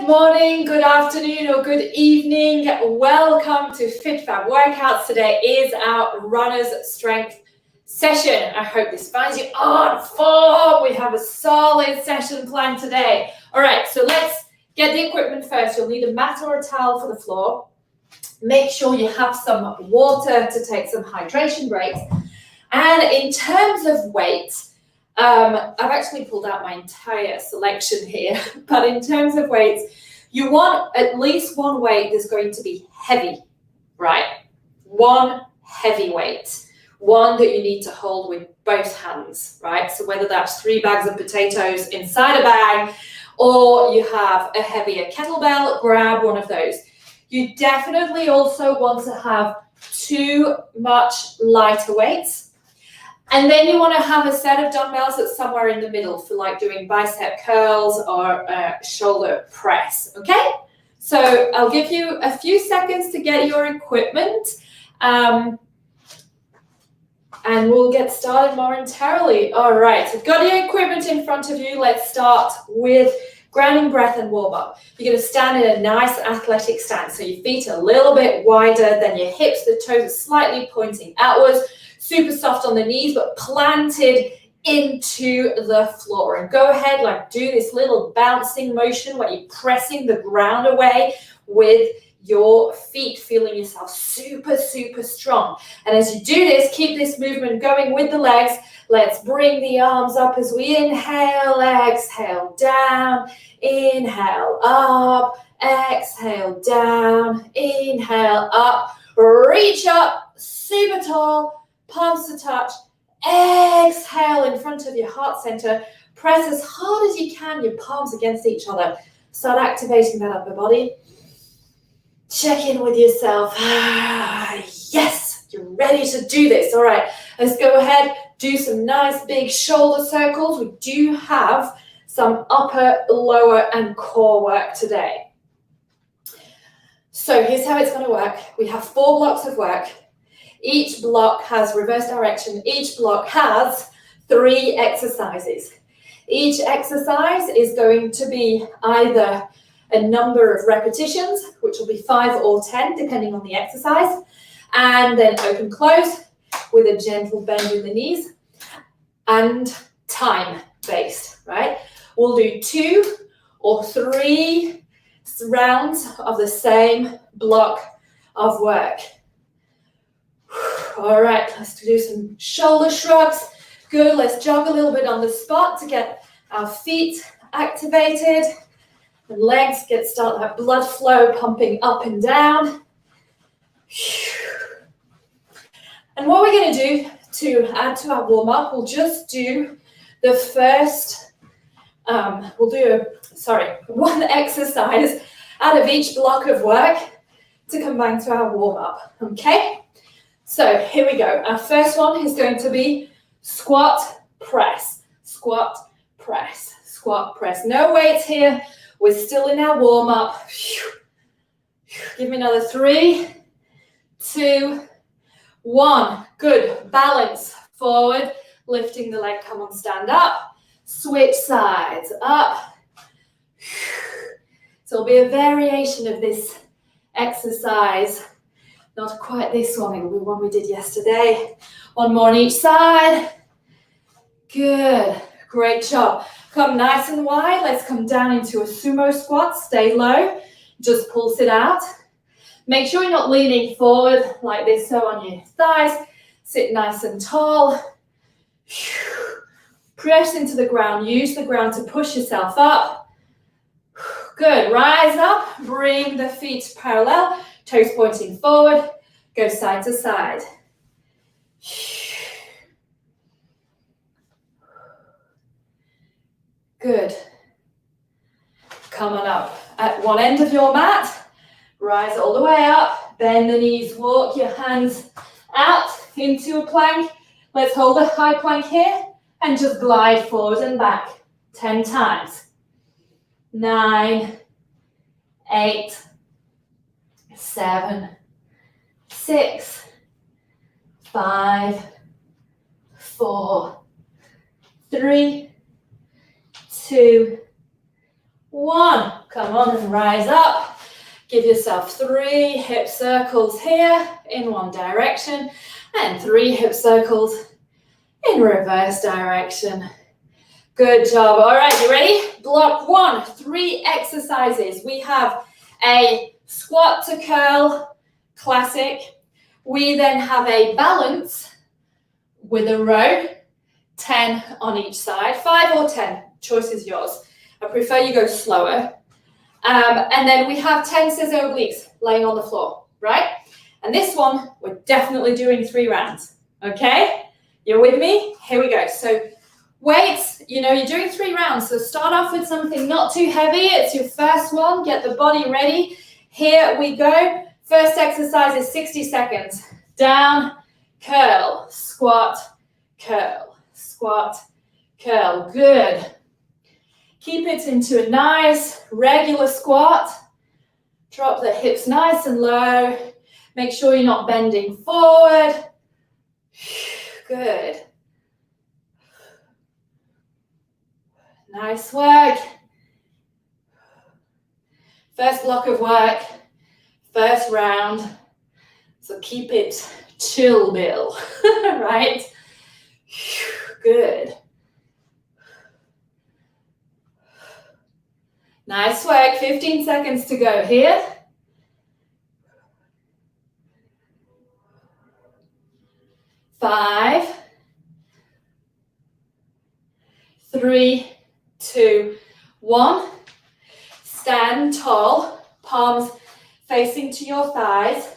morning, good afternoon, or good evening. Welcome to FitFab Workouts. Today is our runner's strength session. I hope this finds you on form. We have a solid session planned today. All right, so let's get the equipment first. You'll need a mat or a towel for the floor. Make sure you have some water to take some hydration breaks. And in terms of weight, I've actually pulled out my entire selection here, but in terms of weights, you want at least one weight that's going to be heavy, right? One heavy weight, one that you need to hold with both hands, right? So whether that's 3 bags of potatoes inside a bag, or you have a heavier kettlebell, grab one of those. You definitely also want to have 2 much lighter weights. And then you want to have a set of dumbbells that's somewhere in the middle for like doing bicep curls or shoulder press, okay? So I'll give you a few seconds to get your equipment and we'll get started momentarily. All right, so you've got your equipment in front of you. Let's start with grounding breath and warm up. You're going to stand in a nice athletic stance. So your feet are a little bit wider than your hips, the toes are slightly pointing outwards. Super soft on the knees, but planted into the floor. And go ahead, like do this little bouncing motion where you're pressing the ground away with your feet, feeling yourself super, super strong. And as you do this, keep this movement going with the legs. Let's bring the arms up as we inhale, exhale, down, inhale, up, exhale, down, inhale, up, reach up, super tall, palms to touch, exhale in front of your heart center. Press as hard as you can, your palms against each other. Start activating that upper body. Check in with yourself. Yes, you're ready to do this. All right, let's go ahead, do some nice big shoulder circles. We do have some upper, lower, and core work today. So here's how it's going to work. We have 4 blocks of work. Each block has reverse direction. Each block has 3 exercises. Each exercise is going to be either a number of repetitions, which will be 5 or 10, depending on the exercise, and then open close with a gentle bend in the knees, and time-based, right? We'll do 2 or 3 rounds of the same block of work. All right, let's do some shoulder shrugs. Good, let's jog a little bit on the spot to get our feet activated. And legs start that blood flow pumping up and down. And what we're going to do to add to our warm-up, we'll just do the first, one exercise out of each block of work to combine to our warm-up, okay? So here we go. Our first one is going to be squat, press, squat, press, squat, press. No weights here. We're still in our warm-up. Give me another 3, 2, 1. Good. Balance. Forward. Lifting the leg. Come on, stand up. Switch sides. Up. So it'll be a variation of this exercise. Not quite this one, it'll be one we did yesterday. 1 more on each side. Good, great job. Come nice and wide. Let's come down into a sumo squat. Stay low, just pulse it out. Make sure you're not leaning forward like this, so on your thighs. Sit nice and tall. Press into the ground, use the ground to push yourself up. Good, rise up, bring the feet parallel. Toes pointing forward, go side to side. Good. Come on up. At one end of your mat, rise all the way up, bend the knees, walk your hands out into a plank. Let's hold a high plank here and just glide forward and back 10 times. 9, 8, 7, 6, 5, 4, 3, 2, 1. Come on and rise up. Give yourself 3 hip circles here in one direction and 3 hip circles in reverse direction. Good job. All right, you ready? Block 1, 3 exercises. We have a squat to curl, classic. We then have a balance with a row, 10 on each side, 5 or 10, choice is yours. I prefer you go slower. And then we have 10 scissor obliques laying on the floor, right? And this one, we're definitely doing 3 rounds, okay? You're with me? Here we go. So weights, you're doing 3 rounds, so start off with something not too heavy. It's your first one. Get the body ready. Here we go. First exercise is 60 seconds. Down, curl, squat, curl, squat, curl. Good. Keep it into a nice regular squat. Drop the hips nice and low. Make sure you're not bending forward. Good. Nice work. First block of work, first round. So keep it chill, Bill, right? Good. Nice work, 15 seconds to go here. 5, 3, 2, 1. Stand tall, palms facing to your thighs.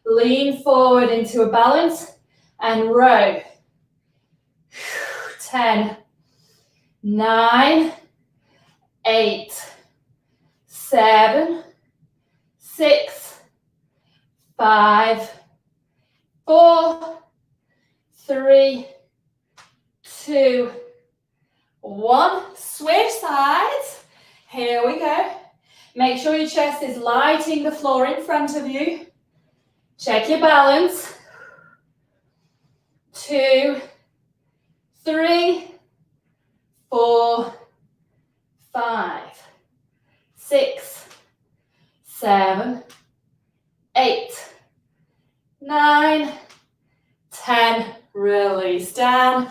Lean forward into a balance and row. 10, 9, 8, 7, 6, 5, 4, 3, 2, 1. Switch sides. Here we go. Make sure your chest is lighting the floor in front of you. Check your balance. 2, 3, 4, 5, 6, 7, 8, 9, 10. Release down.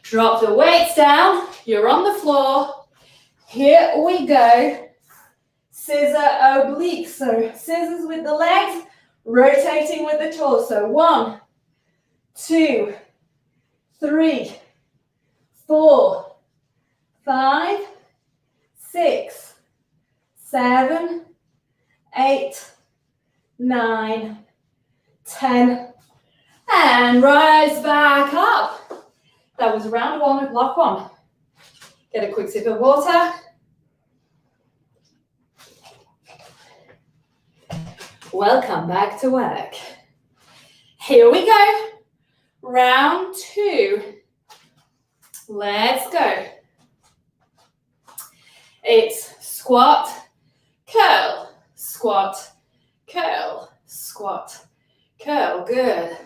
Drop the weights down. You're on the floor. Here we go. Scissor obliques. So scissors with the legs, rotating with the torso. 1, 2, 3, 4, 5, 6, 7, 8, 9, 10. And rise back up. That was round 1 of block 1. Get a quick sip of water. Welcome back to work. Here we go. Round 2. Let's go. It's squat, curl, squat, curl, squat, curl. Good.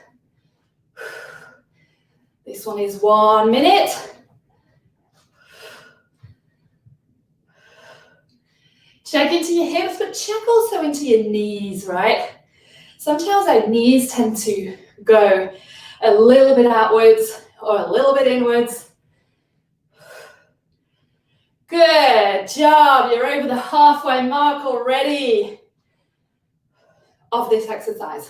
This one is 1 minute. Check into your hips, but check also into your knees, right? Sometimes our knees tend to go a little bit outwards or a little bit inwards. Good job. You're over the halfway mark already of this exercise.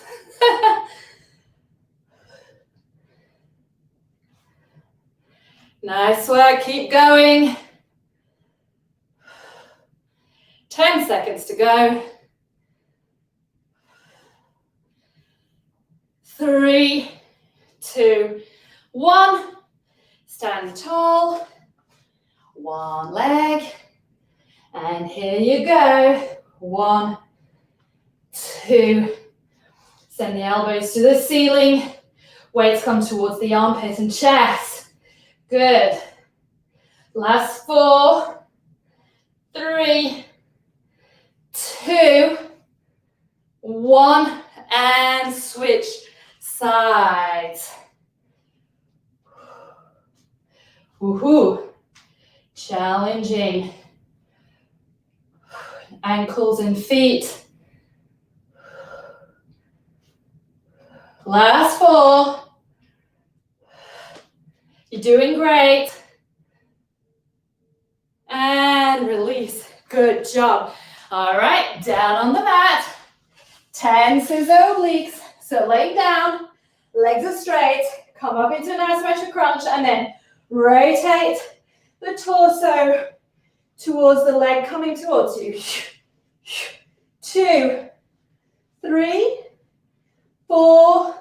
Nice work. Keep going. 10 seconds to go. 3, 2, 1. Stand tall. 1 leg. And here you go. 1, 2. Send the elbows to the ceiling. Weights come towards the armpit and chest. Good. Last 4, 3, 2, 1. And switch sides. Woohoo. Challenging. Ankles and feet. Last 4. You're doing great. And release. Good job. All right, down on the mat. 10 scissor obliques. So laying down, legs are straight. Come up into an isometric crunch and then rotate the torso towards the leg coming towards you. 2, 3, 4,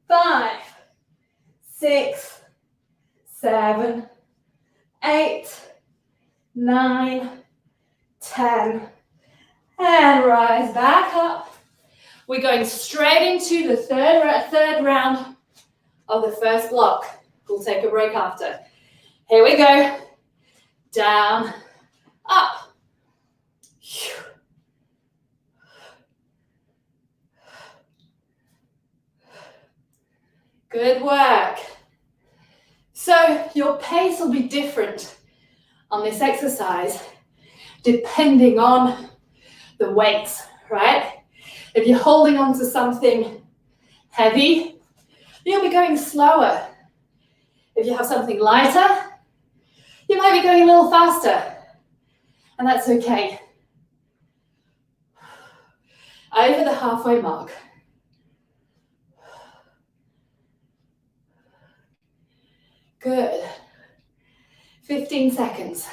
5, 6, 7, 8, 9, 10. And rise back up. We're going straight into the third round of the first block. We'll take a break after. Here we go. Down, up. Good work. So your pace will be different on this exercise depending on the weights, right? If you're holding on to something heavy, you'll be going slower. If you have something lighter, you might be going a little faster, and that's okay. Over the halfway mark. Good. 15 seconds.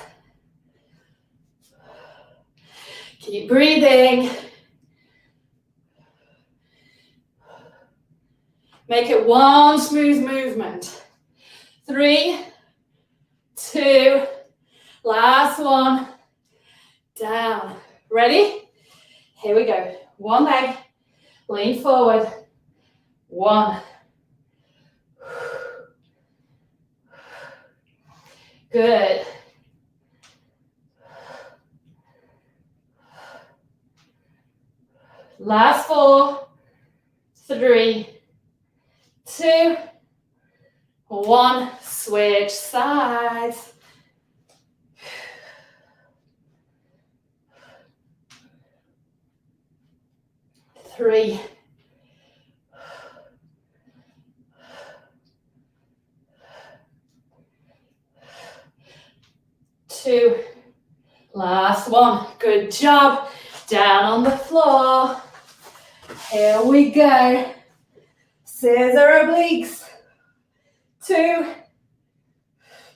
Keep breathing. Make it one smooth movement. 3, 2, last one. Down. Ready? Here we go. One leg. Lean forward. 1. Good. Last 4, 3, 2, 1. Switch sides. 3, 2, last 1. Good job. Down on the floor. Here we go. Scissor obliques. 2.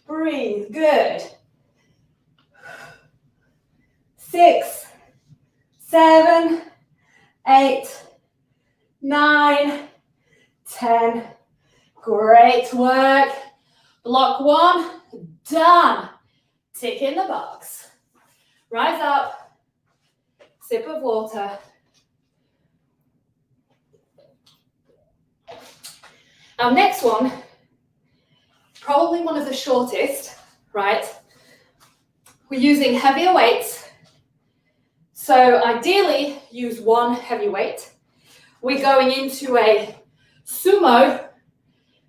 Breathe. Good. 6, 7, 8, 9, 10. Great work. Block 1. Done. Tick in the box. Rise up. Sip of water. Our next one, probably one of the shortest, right? We're using heavier weights. So ideally, use one heavy weight. We're going into a sumo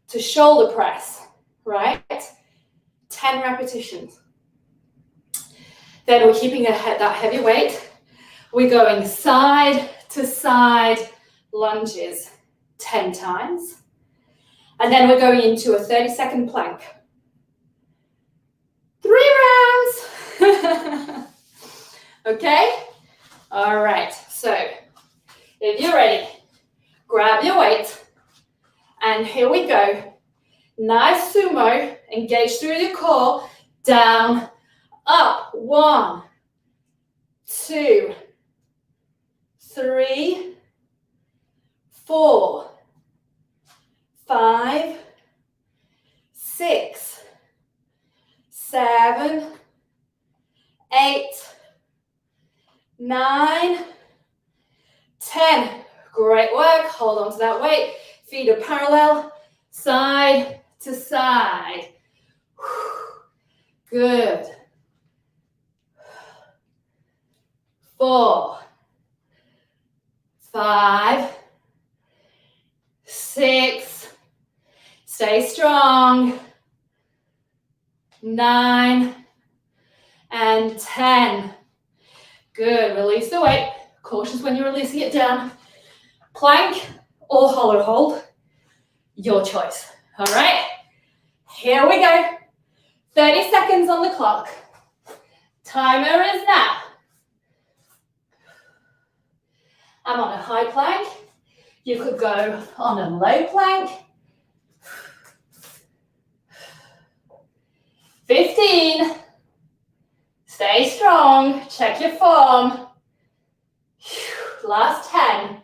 to shoulder press, right? 10 repetitions. Then we're keeping that heavy weight. We're going side to side lunges 10 times. And then we're going into a 30-second plank. 3 rounds. Okay? All right. So if you're ready, grab your weight. And here we go. Nice sumo. Engage through your core. Down, up. 1, 2, 3, 4, 5, 6, 7, 8, 9, 10. Great work. Hold on to that weight. Feet are parallel, side to side. Good. 4, 5, 6, stay strong, 9, and 10. Good, release the weight. Cautious when you're releasing it down. Plank or hollow hold, your choice. All right, here we go. 30 seconds on the clock. Timer is now. I'm on a high plank. You could go on a low plank. 15. Stay strong. Check your form. Last 10.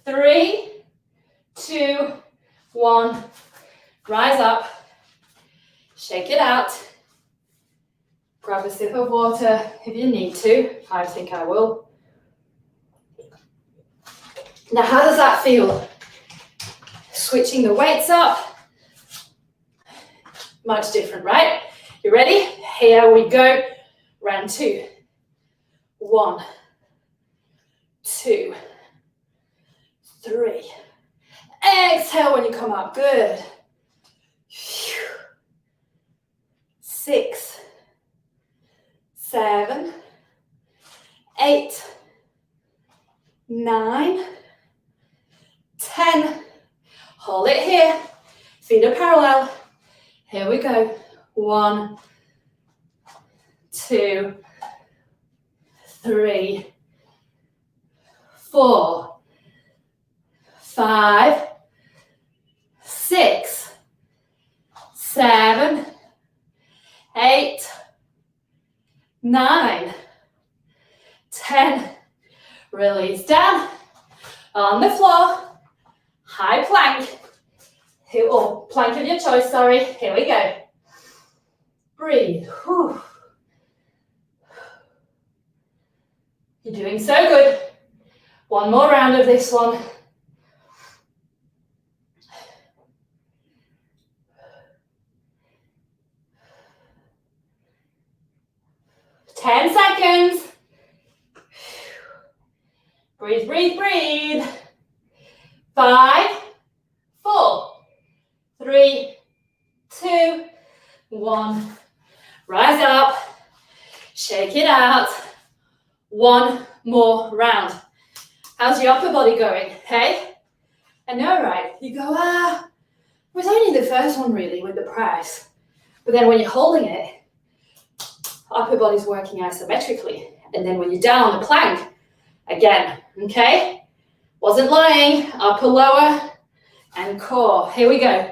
3, 2, 1. Rise up. Shake it out. Grab a sip of water if you need to. I think I will. Now, how does that feel? Switching the weights up. Much different, right? You ready? Here we go. Round 2. 1, 2, 3. Exhale when you come up. Good. 6, 7, 8, 9, 10. Hold it here. Feet are parallel. Here we go. 1, 2, 3, 4, 5, 6, 7, 8, 9, 10. Release down. On the floor. High plank. Or plank of your choice, sorry. Here we go. Breathe. Whew. You're doing so good. One more round of this one. 10 seconds. Breathe, breathe, breathe. 5, 4, 3, 2, 1. Rise up. Shake it out. One more round. How's your upper body going? Hey? I know, right? You go, it was only the first one really with the press. But then when you're holding it, upper body's working isometrically. And then when you're down on the plank, again, okay? Wasn't lying. Upper, lower, and core. Here we go.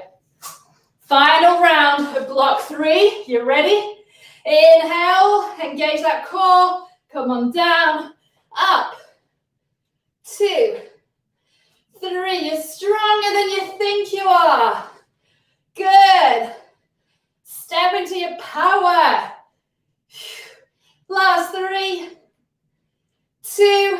Final round of block 3. You ready? Inhale, engage that core. Come on down, up, 2, 3. You're stronger than you think you are. Good. Step into your power. Last 3, 2,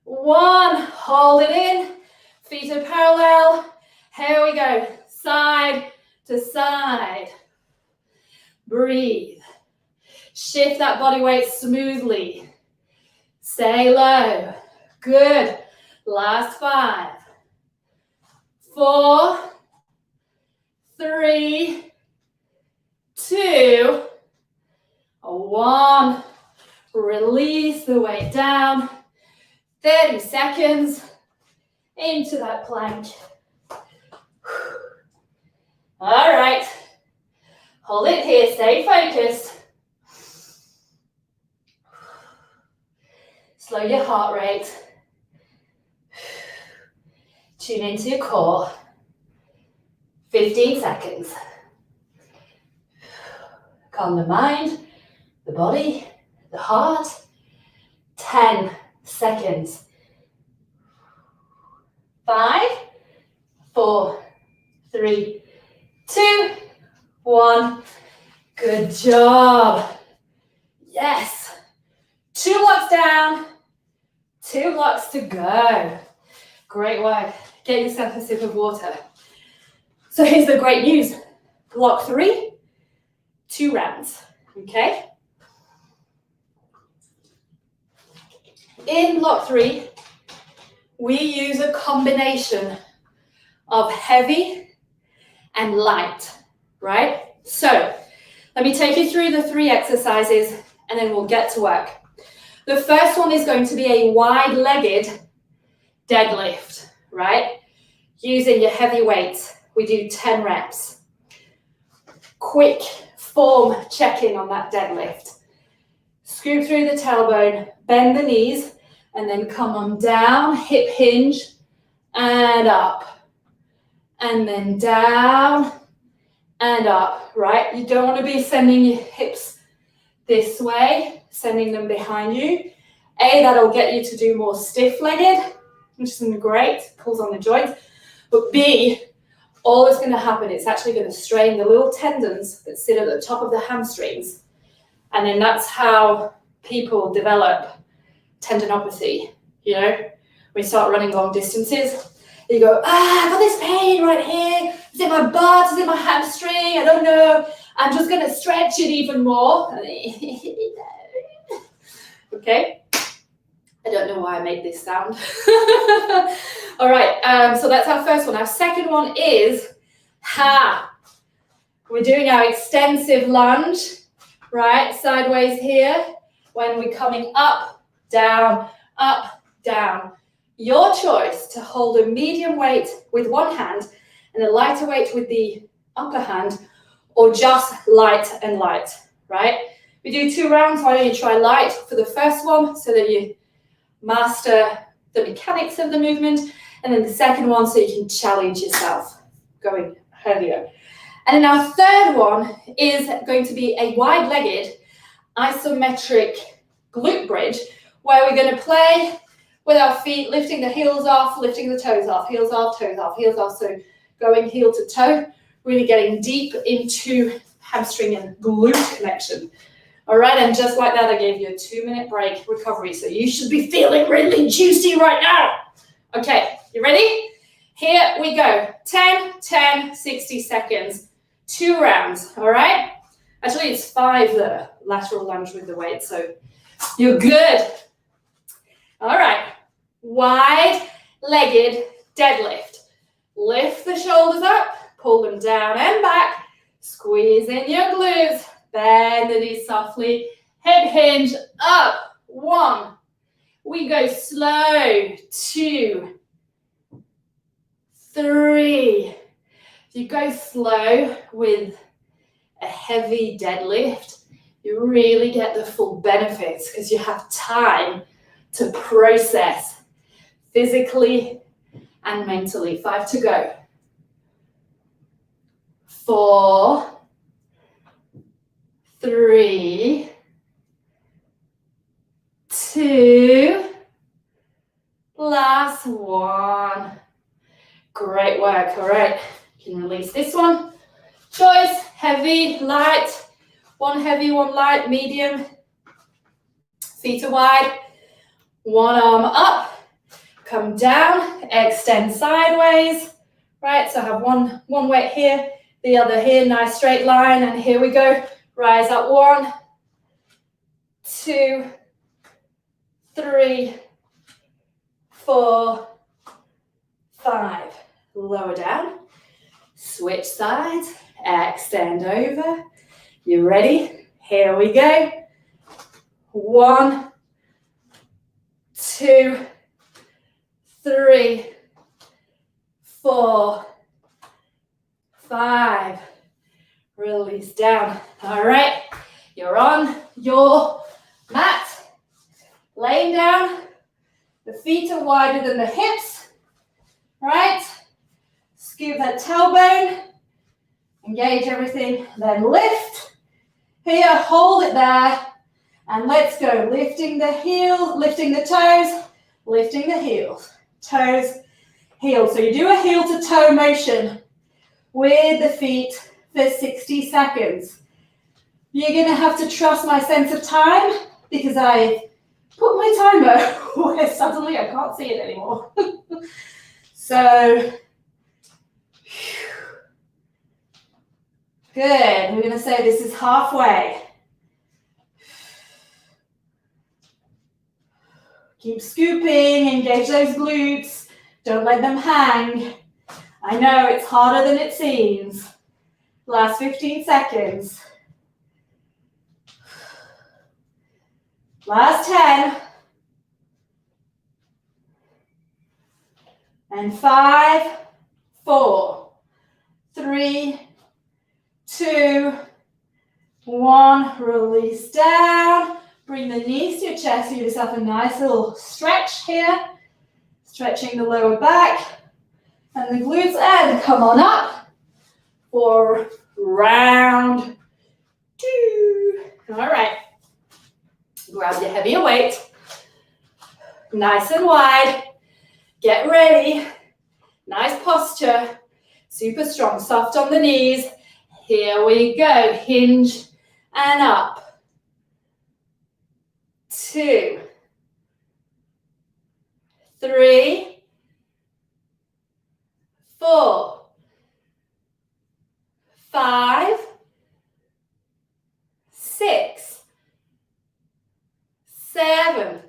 1. Hold it in. Feet are parallel. Here we go. Side to side. Breathe. Shift that body weight smoothly. Stay low. Good. Last 5, 4, 3, 2, 1. Release the weight down. 30 seconds into that plank. All right. Hold it here. Stay focused. Slow your heart rate. Tune into your core. 15 seconds. Calm the mind, the body, the heart. 10 seconds. 5, 4, 3, 2, 1. Good job. Yes. 2 blocks down. 2 blocks to go. Great work. Get yourself a sip of water. So here's the great news. Block 3, 2 rounds. Okay? In block 3, we use a combination of heavy and light, right? So Let me take you through the 3 exercises and then we'll get to work. The first one is going to be a wide-legged deadlift, right? Using your heavy weights. We do 10 reps. Quick form check-in on that deadlift. Scoop through the tailbone, bend the knees, and then come on down, hip hinge, and up. And then down and up, right? You don't want to be sending your hips this way, sending them behind you. A, that'll get you to do more stiff-legged, which isn't great, pulls on the joints. But B, all that's going to happen, it's actually going to strain the little tendons that sit at the top of the hamstrings. And then that's how people develop tendinopathy, you know? When you start running long distances, you go, I've got this pain right here. Is it my butt? Is it my hamstring? I don't know. I'm just going to stretch it even more. Okay? I don't know why I make this sound. All right, so that's our first one. Our second one is, we're doing our extensive lunge, right? Sideways here. When we're coming up, down, your choice to hold a medium weight with one hand and a lighter weight with the upper hand, or just light and light, right? We do 2 rounds. Why don't you try light for the first one so that you master the mechanics of the movement, and then the second one so you can challenge yourself going heavier. And then our third one is going to be a wide-legged isometric glute bridge, where we're going to play with our feet, lifting the heels off, lifting the toes off, heels off, toes off, heels off. So going heel to toe, really getting deep into hamstring and glute connection. All right, and just like that, I gave you a 2-minute break recovery. So you should be feeling really juicy right now. Okay, you ready? Here we go. 10, 10, 60 seconds, 2 rounds, all right? Actually, it's 5, the lateral lunge with the weight, so you're good. All right, wide-legged deadlift. Lift the shoulders up, pull them down and back, squeeze in your glutes, bend the knees softly, hip hinge up, 1. We go slow, 2, 3. If you go slow with a heavy deadlift, you really get the full benefits because you have time to process physically and mentally. 5 to go. 4, 3, 2, last 1. Great work. All right, you can release this one. Choice, heavy, light. 1 heavy, 1 light, medium. Feet are wide. 1 arm up. Come down, extend sideways. Right, so have one weight here, the other here, nice straight line, and here we go. Rise up, 1, 2, 3, 4, 5. Lower down. Switch sides. Extend over. You ready? Here we go. 1, 2, 3, 4, 5. Release down. All right, you're on your mat. Laying down. The feet are wider than the hips. Right? Scoop that tailbone. Engage everything. Then lift. Here, hold it there. And let's go. Lifting the heel, lifting the toes, lifting the heels. Toes, heels. So you do a heel to toe motion with the feet for 60 seconds. You're going to have to trust my sense of time because I put my timer where suddenly I can't see it anymore. So, good. We're going to say this is halfway. Keep scooping, engage those glutes. Don't let them hang. I know it's harder than it seems. Last 15 seconds. Last 10. And 5, 4, 3, 2, 1. Release down. Bring the knees to your chest. Give yourself a nice little stretch here. Stretching the lower back and the glutes. And come on up for round 2. All right. Grab your heavier weight. Nice and wide. Get ready. Nice posture. Super strong. Soft on the knees. Here we go. Hinge and up. 2, 3, 4, 5, 6, 7,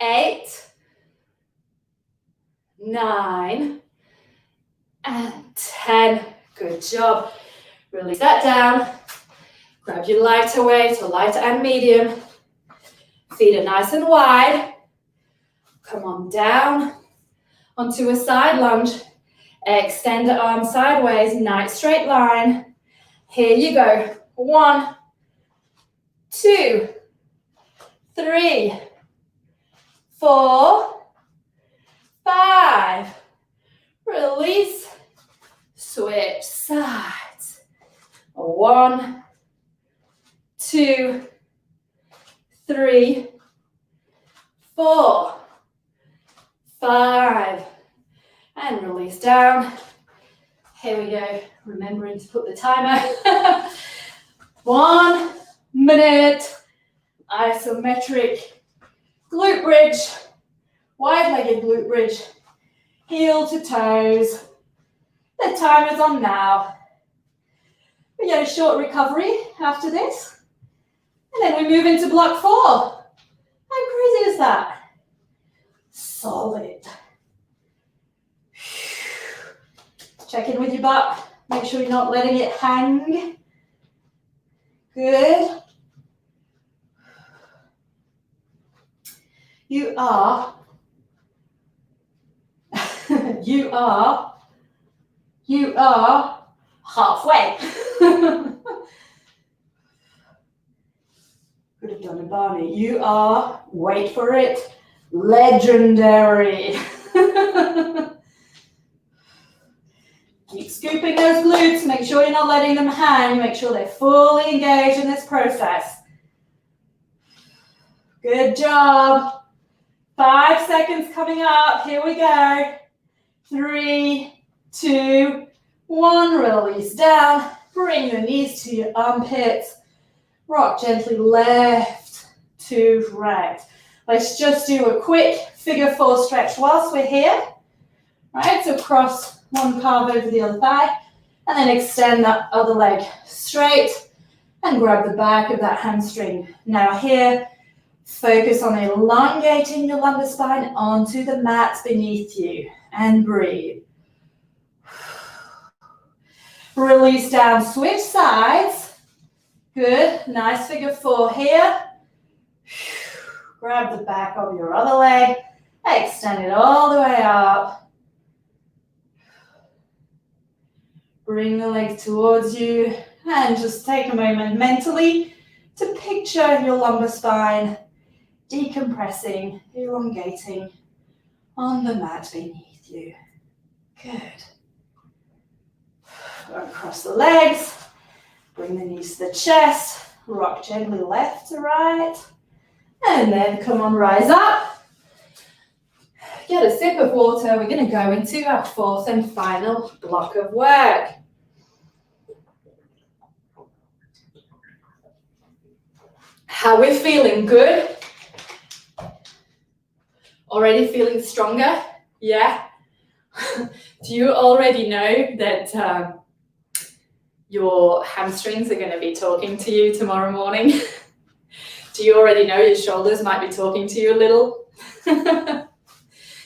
8, 9, and 10. Good job. Release that down. Grab your lighter weight, or lighter and medium. Feet are nice and wide. Come on down onto a side lunge. Extend the arms sideways, nice straight line. Here you go. 1, 2, 3, 4, 5. Release. Switch sides. 1, 2, 3, 4, 5. And release down. Here we go. Remembering to put the timer. 1 minute. Isometric glute bridge. Wide-legged glute bridge. Heel to toes. The timer's on now. We get a short recovery after this. And then we move into block 4. How crazy is that? Solid. Check in with your butt. Make sure you're not letting it hang. Good. You are halfway. Could have done a Barney. You are, wait for it, legendary. Keep scooping those glutes. Make sure you're not letting them hang. Make sure they're fully engaged in this process. Good job. 5 seconds coming up. Here we go. 3, 2, 1. Release down. Bring your knees to your armpits. Rock gently left to right. Let's just do a quick figure 4 stretch whilst we're here. Right, so cross one calf over the other thigh, and then extend that other leg straight and grab the back of that hamstring. Now here, focus on elongating your lumbar spine onto the mat beneath you, and breathe. Release down, switch sides. Good, nice figure 4 here. Grab the back of your other leg, extend it all the way up. Bring the legs towards you and just take a moment mentally to picture your lumbar spine decompressing, elongating on the mat beneath you. Good. Across the legs, bring the knees to the chest, rock gently left to right, and then come on, rise up. Get a sip of water. We're going to go into our 4th and final block of work. How we're feeling? Good? Already feeling stronger? Yeah? Do you already know that your hamstrings are going to be talking to you tomorrow morning? Do you already know your shoulders might be talking to you a little?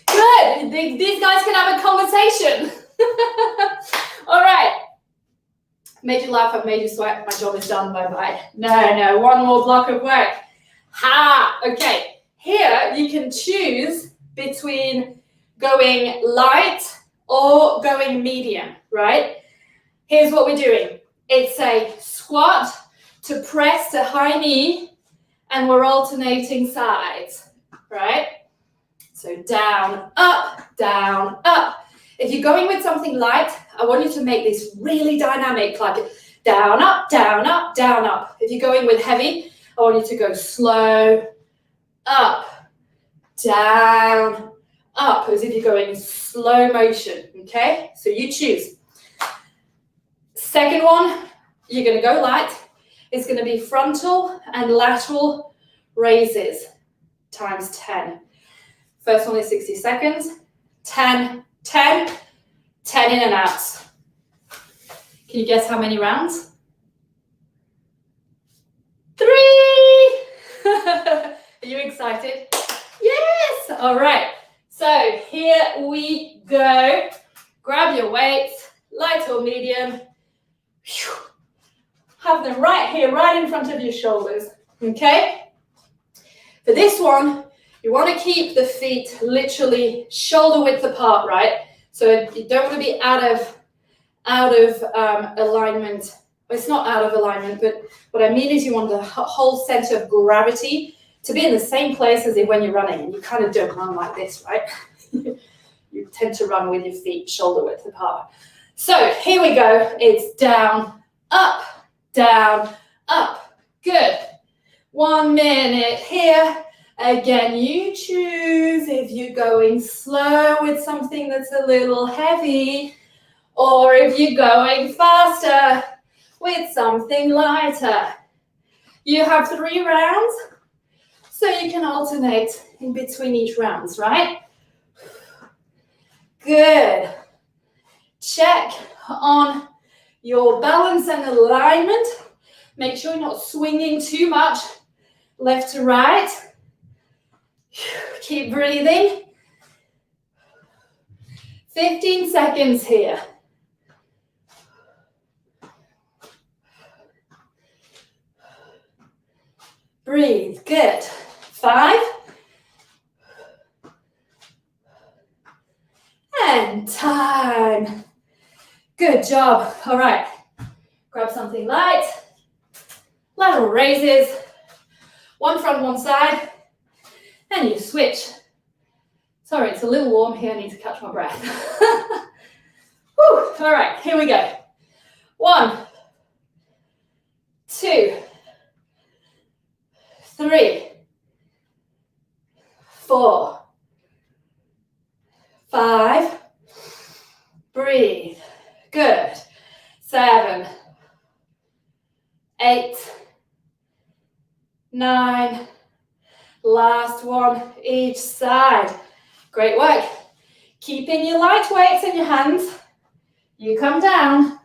Good. These guys can have a conversation. All right. Made you laugh, I've made you sweat, my job is done, bye-bye. No, one more block of work. Ha! Okay, here you can choose between going light or going medium, right? Here's what we're doing. It's a squat to press to high knee, and we're alternating sides, right? So down, up, down, up. If you're going with something light, I want you to make this really dynamic, like down, up, down, up, down, up. If you're going with heavy, I want you to go slow, up, down, up, as if you're going in slow motion, okay? So you choose. Second one, you're going to go light. It's going to be frontal and lateral raises times 10. First one is 60 seconds, 10, 10, 10 in and out. Can you guess how many rounds? 3! Are you excited? Yes! All right. So here we go. Grab your weights, light or medium. Have them right here, right in front of your shoulders. Okay? For this one, you want to keep the feet literally shoulder width apart, right? So you don't want to be out of alignment. It's not out of alignment, but what I mean is you want the whole center of gravity to be in the same place as when you're running, and you kind of don't run like this, right? You tend to run with your feet shoulder width apart. So here we go. It's down, up, down, up. Good. 1 minute here. Again, you choose if you're going slow with something that's a little heavy, or if you're going faster with something lighter. You have 3 rounds, so you can alternate in between each rounds, right? Good. Check on your balance and alignment. Make sure you're not swinging too much left to right. Keep breathing. 15 seconds here. Breathe. Good. 5. And time. Good job. All right. Grab something light. Lateral raises. One front, one side. And you switch. Sorry, it's a little warm here. I need to catch my breath. Whew. All right, here we go. 1, 2, 3, 4, 5. Breathe. Good. 7, 8, 9. Last one, each side. Great work. Keeping your light weights in your hands. You come down.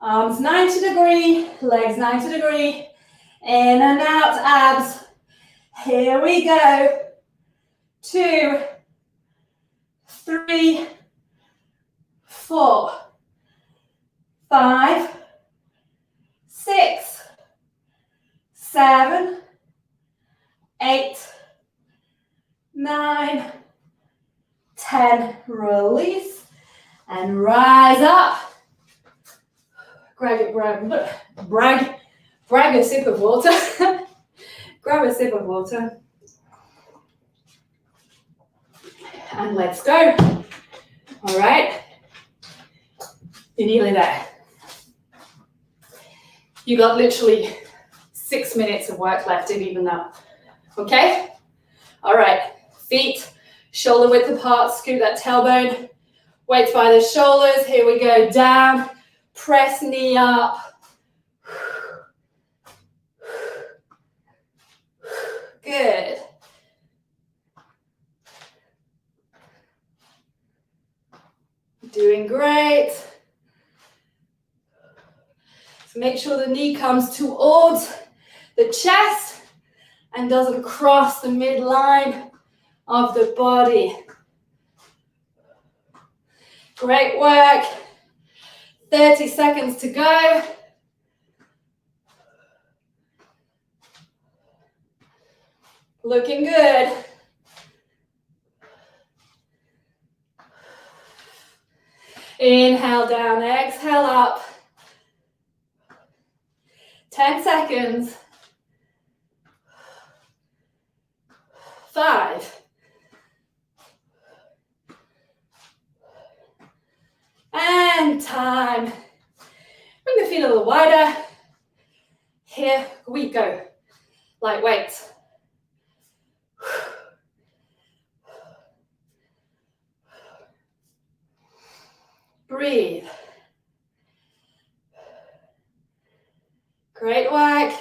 Arms 90 degree, legs 90 degree. In and out, abs. Here we go. 2, 3, 4, 5, 6, 7, 8, 9, 10. Release and rise up. Grab a sip of water. Grab a sip of water. And let's go. All right. You're nearly there. You got literally 6 minutes of work left in even that. Okay? All right. Feet shoulder width apart. Scoot that tailbone. Weights by the shoulders. Here we go. Down. Press knee up. Good. Doing great. So make sure the knee comes towards the chest and doesn't cross the midline of the body. Great work. 30 seconds to go. Looking good. Inhale down, exhale up. 10 seconds. 5. And time. Bring the feet a little wider. Here we go. Light weights. Breathe. Great work.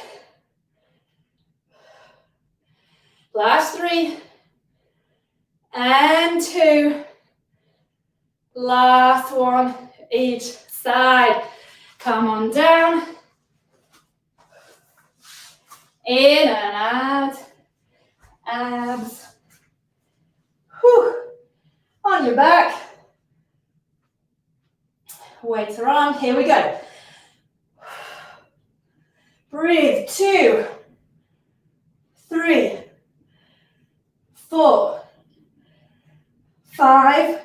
Last 3. And 2. Last 1 each side. Come on down. In and out. Abs. Whew. On your back. Weights are on. Here we go. Breathe. 2, 3, 4, 5,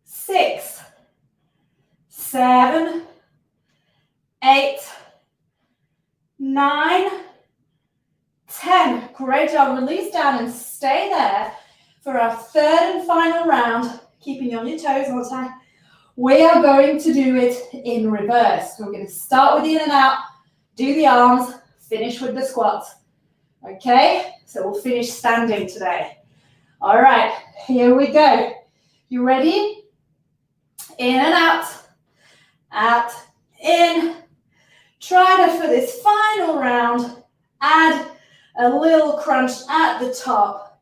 6, 7, 8, 9, 10. Great job. Release down and stay there for our third and final round. Keeping you on your toes all the time. We are going to do it in reverse. We're going to start with the in and out, do the arms, finish with the squats. Okay? So we'll finish standing today. All right, here we go. You ready? In and out, in. Try to, for this final round, add a little crunch at the top.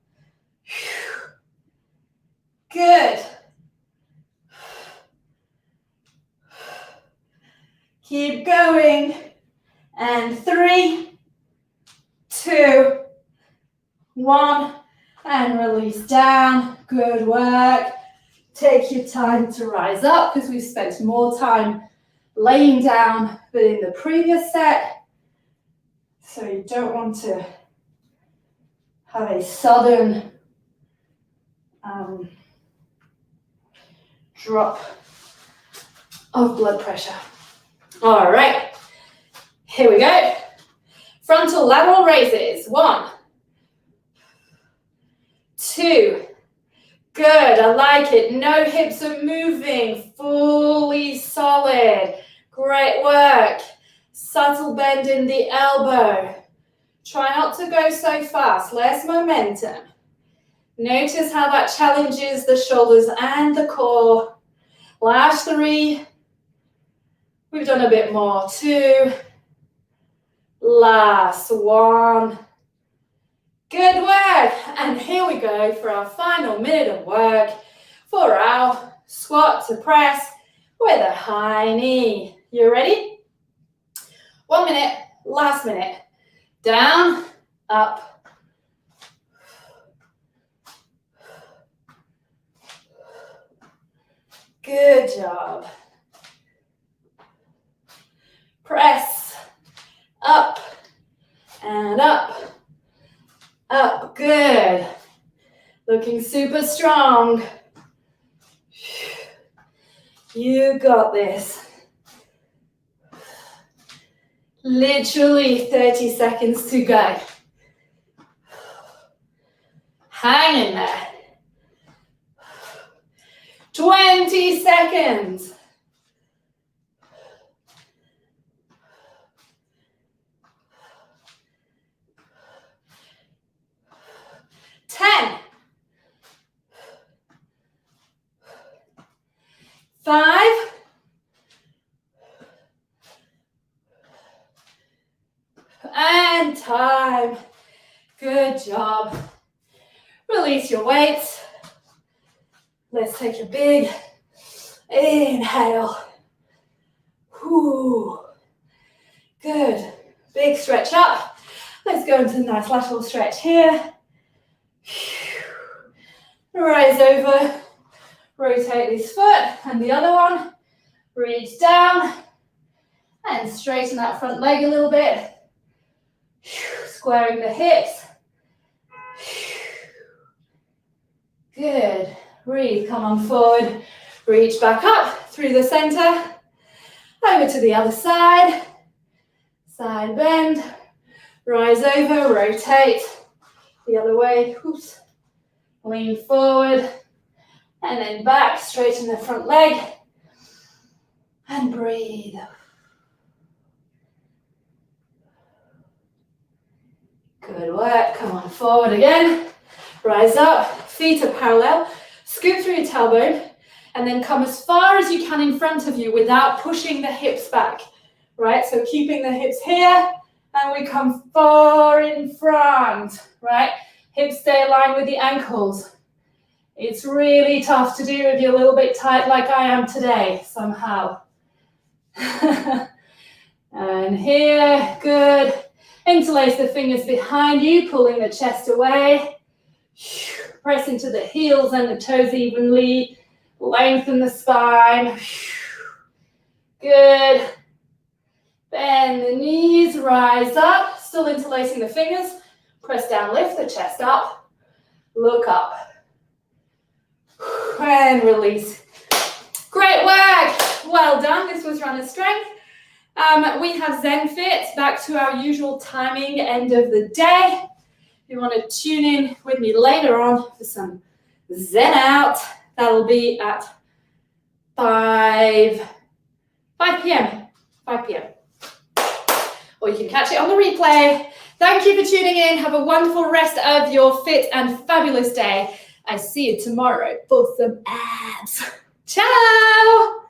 Good. Keep going. And 3, 2, 1. And release down. Good work. Take your time to rise up because we've spent more time laying down than in the previous set. So you don't want to have a sudden drop of blood pressure. All right, here we go. Frontal lateral raises. 1, 2. Good, I like it. No hips are moving, fully solid. Great work. Subtle bend in the elbow. Try not to go so fast, less momentum. Notice how that challenges the shoulders and the core. Last 3. We've done a bit more. 2. Last 1. Good work. And here we go for our final minute of work for our squat to press with a high knee. You ready? 1 minute, last minute. Down, up. Good job. Press, up, and up. Up, good. Looking super strong. You got this. Literally 30 seconds to go. Hang in there. 20 seconds. 10. 5. 4. And time. Good job. Release your weights. Let's take a big inhale. Whew. Good. Big stretch up. Let's go into a nice lateral stretch here. Rise over. Rotate this foot and the other one. Reach down and straighten that front leg a little bit. Squaring the hips. Good. Breathe, come on forward. Reach back up through the center. Over to the other side. Side bend. Rise over, rotate. The other way. Oops. Lean forward. And then back, straighten the front leg. And breathe. Good work. Come on forward again. Rise up. Feet are parallel. Scoot through your tailbone. And then come as far as you can in front of you without pushing the hips back. Right? So keeping the hips here. And we come far in front. Right? Hips stay aligned with the ankles. It's really tough to do if you're a little bit tight like I am today, somehow. And here, good. Interlace the fingers behind you, pulling the chest away. Press into the heels and the toes evenly. Lengthen the spine. Good. Bend the knees, rise up. Still interlacing the fingers. Press down, lift the chest up. Look up. And release. Great work. Well done. This was runner strength. We have Zen Fit, back to our usual timing, end of the day. If you want to tune in with me later on for some Zen out, that'll be at 5 p.m. 5 p.m. Or you can catch it on the replay. Thank you for tuning in. Have a wonderful rest of your fit and fabulous day. I see you tomorrow for some abs. Ciao!